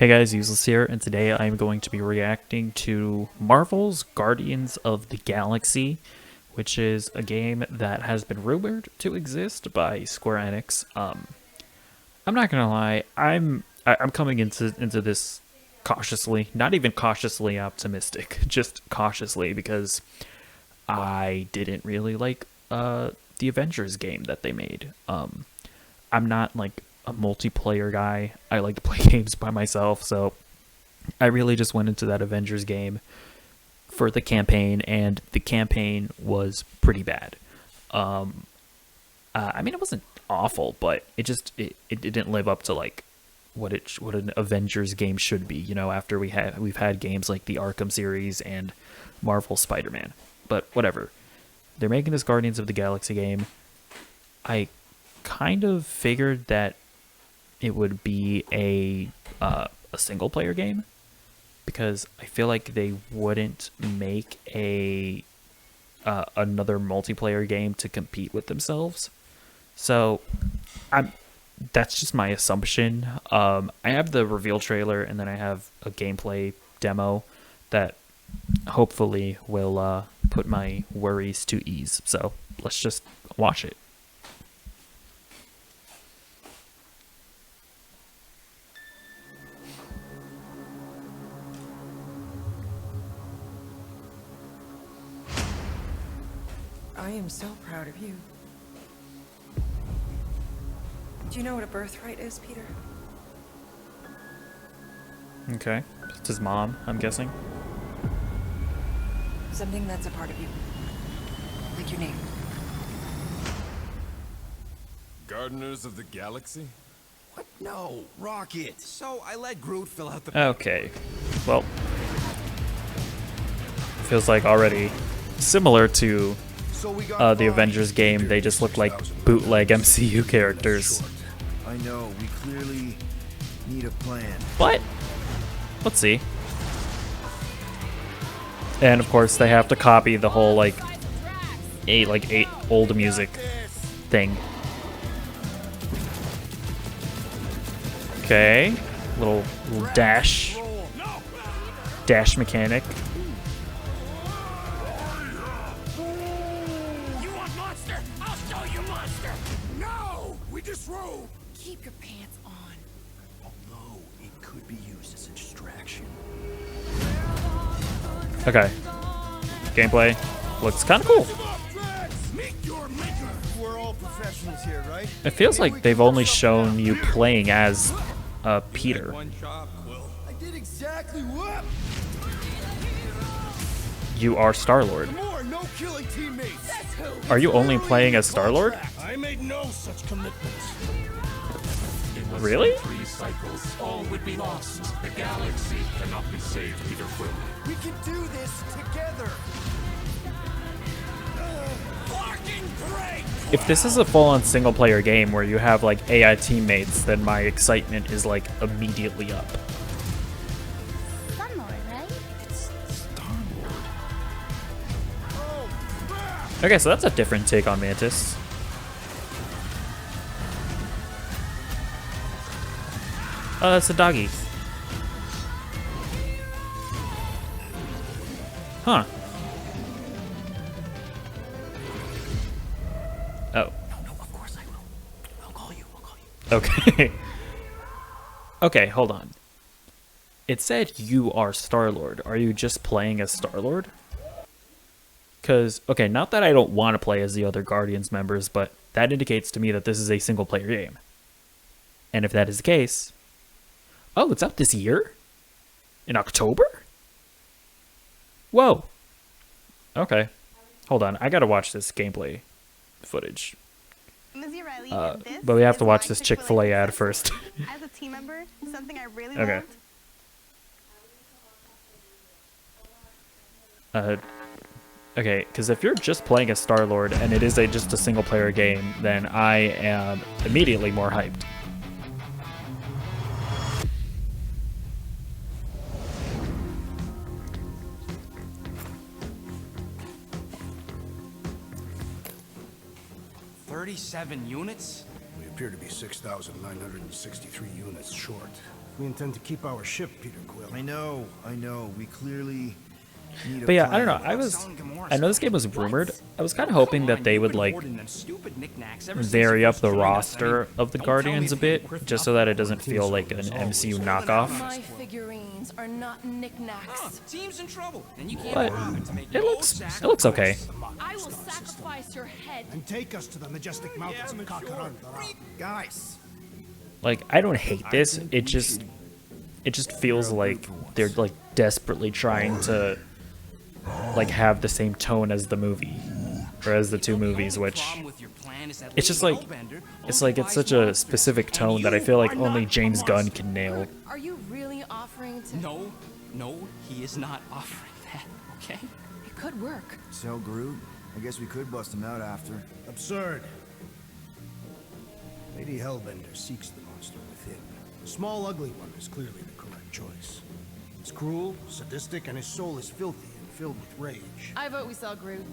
Hey guys, Useless here, and today I'm going to be reacting to Marvel's Guardians of the Galaxy, which is a game that has been rumored to exist by Square Enix. I'm not gonna lie, I'm coming into this cautiously, not even cautiously optimistic, just cautiously because I didn't really like the Avengers game that they made. I'm not like a multiplayer guy. I like to play games by myself, so I really just went into that Avengers game for the campaign, and the campaign was pretty bad. I mean, it wasn't awful, but it didn't live up to like what an Avengers game should be. You know, after we've had games like the Arkham series and Marvel Spider-Man, but whatever. They're making this Guardians of the Galaxy game. I kind of figured that it would be a single player game, because I feel like they wouldn't make a another multiplayer game to compete with themselves. So that's just my assumption. I have the reveal trailer, and then I have a gameplay demo that hopefully will put my worries to ease. So let's just watch it. I am so proud of you. Do you know what a birthright is, Peter? Okay, it's his mom, I'm guessing. Something that's a part of you. Like your name. Gardeners of the Galaxy? What? No, Rocket. So I let Groot fill out the. Okay, well, feels like already similar to the Avengers game. They just look like bootleg MCU characters. I know, we clearly need a plan. What? Let's see. And of course they have to copy the whole like eight old music thing. Okay, little dash mechanic. Keep your pants on. Although it could be used as a distraction. Okay. Gameplay looks kind of cool. We're all professionals here, right? It feels like they've only shown you playing as Peter. I did exactly what? You are Star-Lord. More no killing teammates. Are you only playing as Star-Lord? I made no such commitments. Really? 3 cycles, all would be lost. The galaxy cannot be saved, Peter Quill. We can do this together. Fucking great! If this is a full-on single-player game where you have like AI teammates, then my excitement is like immediately up. Star-Lord, right? Okay, so that's a different take on Mantis. Oh, that's a doggy. Huh. Oh. No, of course I will. I'll call you. Okay. Okay, hold on. It said you are Star-Lord. Are you just playing as Star-Lord? Because, okay, not that I don't want to play as the other Guardians members, but that indicates to me that this is a single-player game. And if that is the case... Oh, it's out this year? In October? Whoa. Okay. Hold on, I gotta watch this gameplay footage. But we have to watch this Chick-fil-A ad first. As a team member, something I really Okay. Okay, because if you're just playing as Star-Lord and it is just a single-player game, then I am immediately more hyped. $37 units? We appear to be 6,963 units short. We intend to keep our ship, Peter Quill. I know. We clearly need a But yeah, I plan. don't know. I know this game was rumored. I was kind of hoping that they would like vary up the roster of the Guardians a bit, just so that it doesn't feel like an MCU knockoff. My figurines are not knickknacks. Team's in trouble, and you can't But rob it to make it looks okay. I will sacrifice your head. And take us to the majestic mountains of Kakaran. Guys, Like, I don't hate this. It just feels like they're like desperately trying to like have the same tone as the movie or as the two movies, which it's just like it's such a specific tone that I feel like only James Gunn can nail. Are you really offering to? No, he is not offering that, okay? It could work. so Groot, I guess we could bust him out after. Absurd. Lady Hellbender seeks the monster within. The small, ugly one is clearly the correct choice. It's cruel, sadistic, and his soul is filthy and filled with rage. I vote we sell Groot.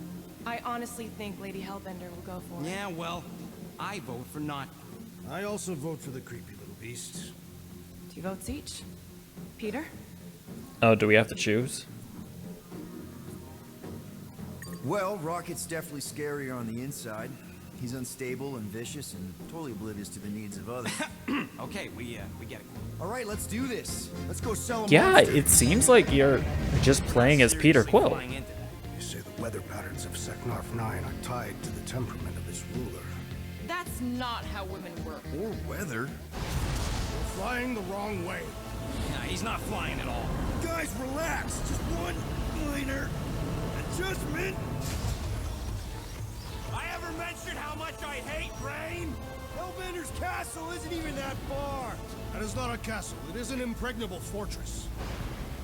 I honestly think Lady Hellbender will go for it. Yeah, well, I vote for not. I also vote for the creepy little beast. 2 votes each. Peter? Oh, do we have to choose? Well, Rocket's definitely scarier on the inside. He's unstable and vicious and totally oblivious to the needs of others. Okay, we get it. All right, let's do this. Let's go sell him. Yeah, it seems like you're just playing as Peter Quill. Flying into that. You say the weather patterns of Seknarf 9 are tied to the temperament of its ruler. That's not how women work. Or weather. We're flying the wrong way. Nah, he's not flying at all. Guys, relax. Just one minor adjustment. I ever mentioned how much I hate rain? Hellbender's castle isn't even that far. That is not a castle. It is an impregnable fortress.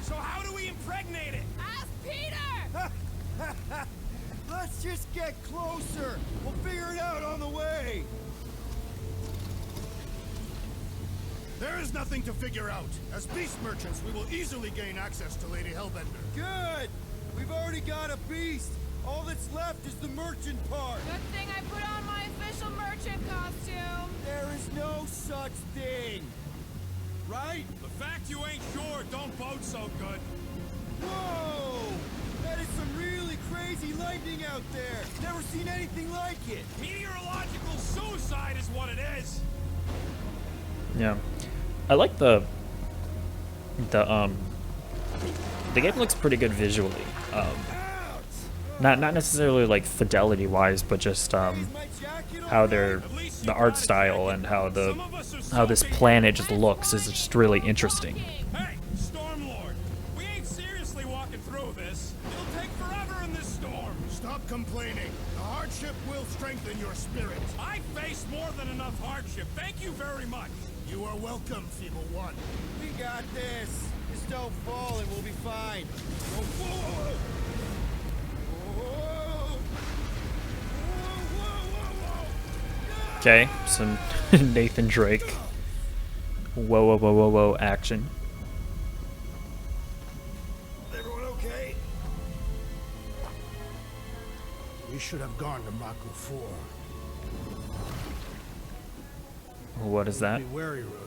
So how do we impregnate it? Ask Peter! Let's just get closer. We'll figure it out on the way. There is nothing to figure out. As beast merchants, we will easily gain access to Lady Hellbender. Good. We've already got a beast. All that's left is the merchant part. Good thing I put on my official merchant costume. There is no such thing. Right? The fact you ain't sure don't bode so good. Whoa! That is some really crazy lightning out there. Never seen anything like it. Meteorological suicide is what it is. Yeah, I like the game looks pretty good visually. Not necessarily like fidelity wise, but just how the art style and how this planet just looks is just really interesting. Hey, Stormlord, we ain't seriously walking through this. It'll take forever in this storm. Stop complaining. The hardship will strengthen your spirit. I faced more than enough hardship. Thank you very much. You are welcome, Feeble One. We got this. Just don't fall and we'll be fine. Whoa, whoa, whoa. Whoa. Okay, some Nathan Drake. Whoa action. Everyone okay? We should have gone to Maku 4. What is that? Be wary, rodent.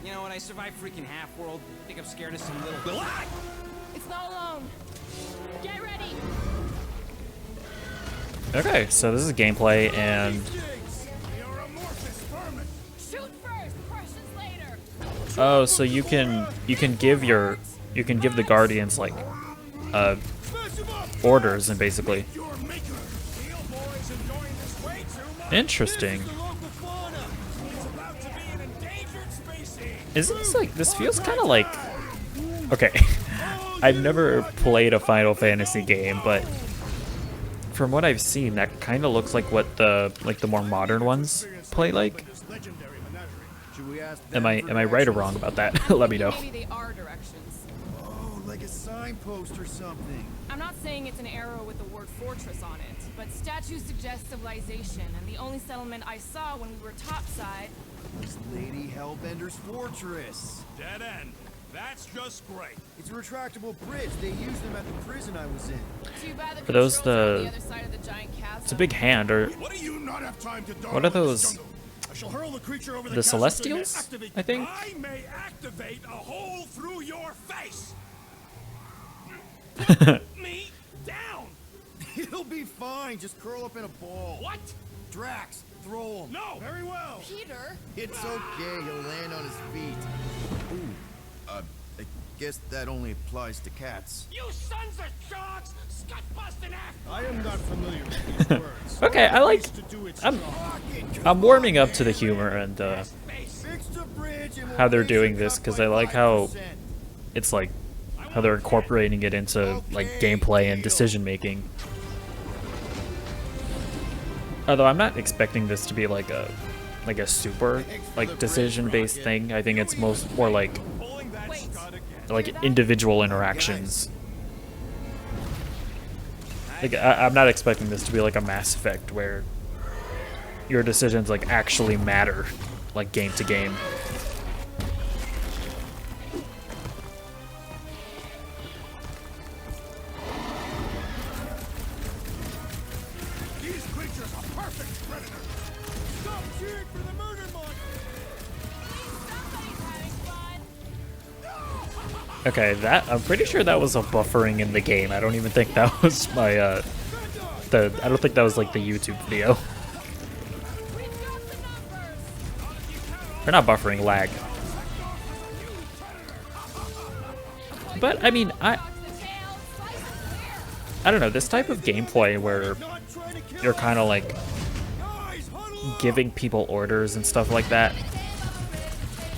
You know what? I survived freaking Half-World. Think I'm scared of some little. Ah! It's not alone. Get ready. Okay, so this is gameplay, and You're amorphous vermin. Shoot first, questions later. oh, so you can give the Guardians like orders and basically. Your maker. Steel boy's enjoying this way too much. Interesting. The local fauna. It's about to be an endangered species. Isn't this like this feels kind of like okay. I've never played a Final Fantasy game, but from what I've seen, that kind of looks like what the more modern ones play like. This legendary menagerie. Should we ask Am them for I right or directions? wrong about that? Let me know. Maybe they are directions. Oh, like a signpost or something. I'm not saying it's an arrow with the word fortress on it, but statues suggest civilization, and the only settlement I saw when we were topside. It's Lady Hellbender's fortress. Dead end. That's just great. It's a retractable bridge. They used them at the prison I was in. Too bad the Are those controls are on the- the other side of the giant chasm. It's a big hand, or What do you not have time to what are those? She'll hurl the creature over The castle so you may Celestials, activate- I think? I may activate a hole through your face. Me down. He'll be fine. Just curl up in a ball. What? Drax, throw him. No. Very well. Peter? It's okay. He'll land on his feet. Ooh. I guess that only applies to cats. You sons of dogs! Scut busting act! I am not familiar with these words. Okay, I like. To do its I'm job. I'm warming up to the humor and Face. Fix the bridge and we'll how they're raise your doing this cut because by I like how 5%. it's like how they're incorporating it into like gameplay and decision making. Although I'm not expecting this to be like a super like decision based thing. I think it's more like Pulling that Wait. scut again. like individual interactions. Like I'm not expecting this to be like a Mass Effect where your decisions like actually matter, like game to game. These creatures are perfect predators. Stop cheering for the murder monster. Somebody's having fun. Okay, that I'm pretty sure that was a buffering in the game. I don't even think that was my I don't think that was like the YouTube video. We've got the numbers. Or not buffering, lag. But I mean, Watch the tail. Slice and clear. I don't know, this type of gameplay where Not trying to kill you're kind of like guys. Huddle up. giving people orders and stuff like that.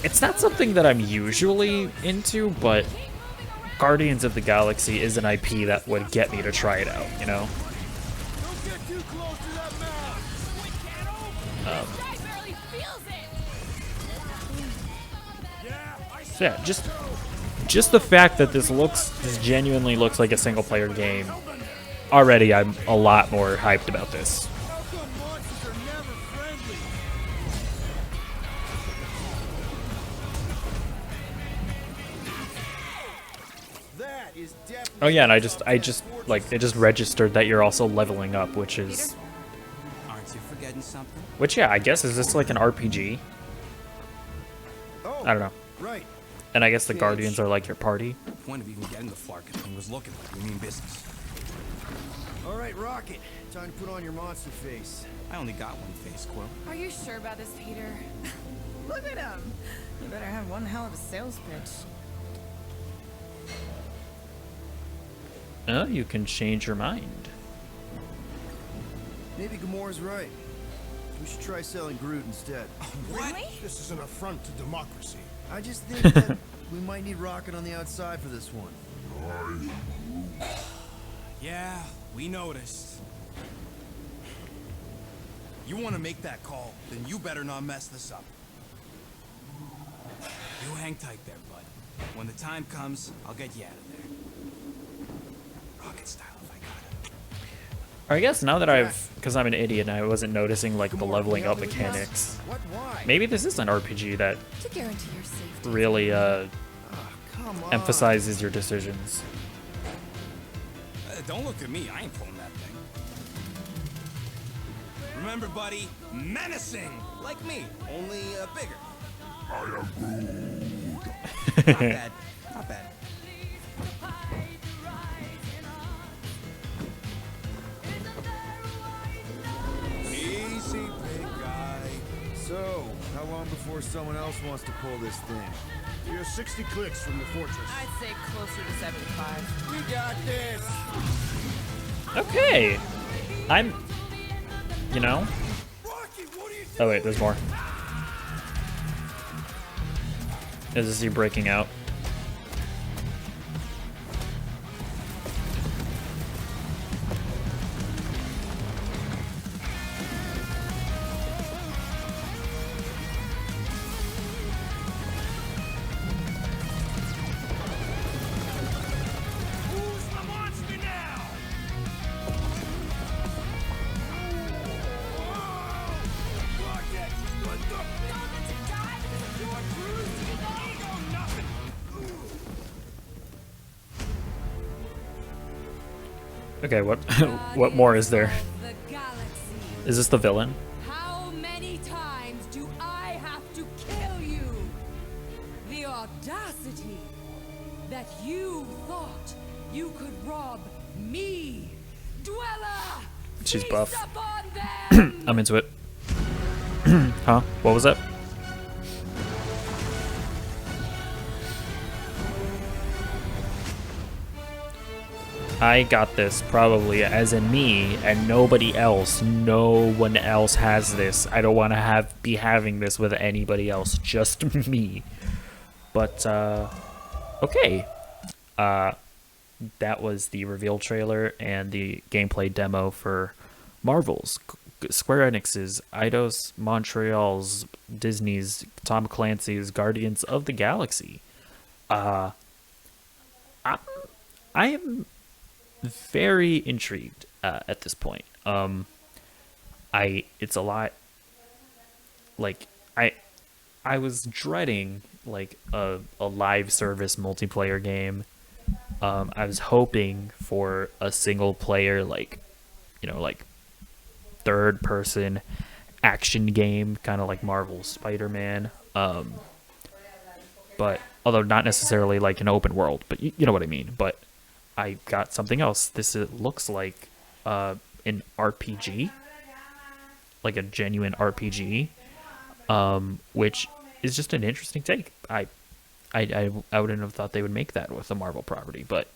It's not something that I'm usually into, but Guardians of the Galaxy is an IP that would get me to try it out, you know? Don't get too close to that mouth. We can't open. This guy barely feels it. Yeah, I So yeah, just the fact that this genuinely looks like a single player game, already I'm a lot more hyped about this. How come monsters are never friendly? That is definitely. Oh yeah, and I just like it just registered that you're also leveling up, which is Aren't you forgetting something? yeah, I guess is this like an RPG? Oh, I don't know. right. And I guess the Guardians are like your party. The point of even getting the Flarkin thing was looking like we mean business. All right, Rocket. Time to put on your monster face. I only got one face, Quill. Are you sure about this, Peter? Look at him. You better have one hell of a sales pitch. Oh, you can change your mind. Maybe Gamora's right. We should try selling Groot instead. Really? This is an affront to democracy. I just think that we might need Rocket on the outside for this one. Yeah, we noticed. You want to make that call, then you better not mess this up. You hang tight there, bud. When the time comes, I'll get you out of there. Rocket style, if I got it. Or I guess now that because I'm an idiot and I wasn't noticing like the leveling up mechanics. What? Why? Maybe this is an RPG that To guarantee your safety. really Come on. emphasizes your decisions. Don't look at me, I ain't pulling that thing. Remember, buddy, menacing! Like me, only bigger. Not bad, not bad. Easy, big guy. So, how long before someone else wants to pull this thing? You're 60 clicks from the fortress. I'd say closer to 75. We got this! Okay. I'm you know? Rocky, what are you Oh wait, there's more. Is this you breaking out? Who's the monster now? Whoa! Rocket, what the? Don't let you die because of your bruised ego! Ego nothing! Okay, what more is there? The galaxy. Is this the villain? How many times do that you thought you could rob me, Dweller. She's buff. Feast upon them! I'm into it. Huh? What was that? I got this, probably, as in me, and nobody else. No one else has this. I don't want to be having this with anybody else, just me. But, okay. That was the reveal trailer and the gameplay demo for Marvel's, Square Enix's, Eidos Montreal's, Disney's, Tom Clancy's Guardians of the Galaxy. I am very intrigued at this point. It's a lot, like, I was dreading like a live service multiplayer game. I was hoping for a single player, like, you know, like third person action game, kind of like Marvel's Spider-Man. But although not necessarily like an open world, but you know what I mean. But I got something else. This looks like an RPG, like a genuine RPG, which is just an interesting take. I wouldn't have thought they would make that with a Marvel property, but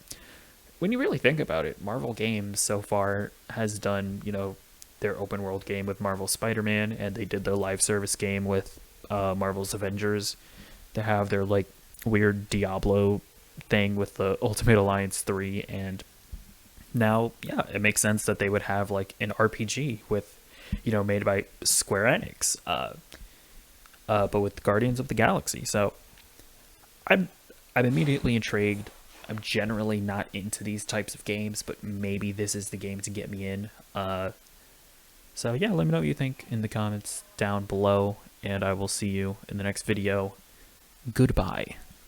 when you really think about it, Marvel Games so far has done, you know, their open world game with Marvel Spider-Man, and they did their live service game with Marvel's Avengers. They have their like weird Diablo thing with the Ultimate Alliance 3, and now, yeah, it makes sense that they would have like an RPG with, you know, made by Square Enix, but with Guardians of the Galaxy. So I'm immediately intrigued. I'm generally not into these types of games, but maybe this is the game to get me in. So yeah, let me know what you think in the comments down below, and I will see you in the next video. Goodbye.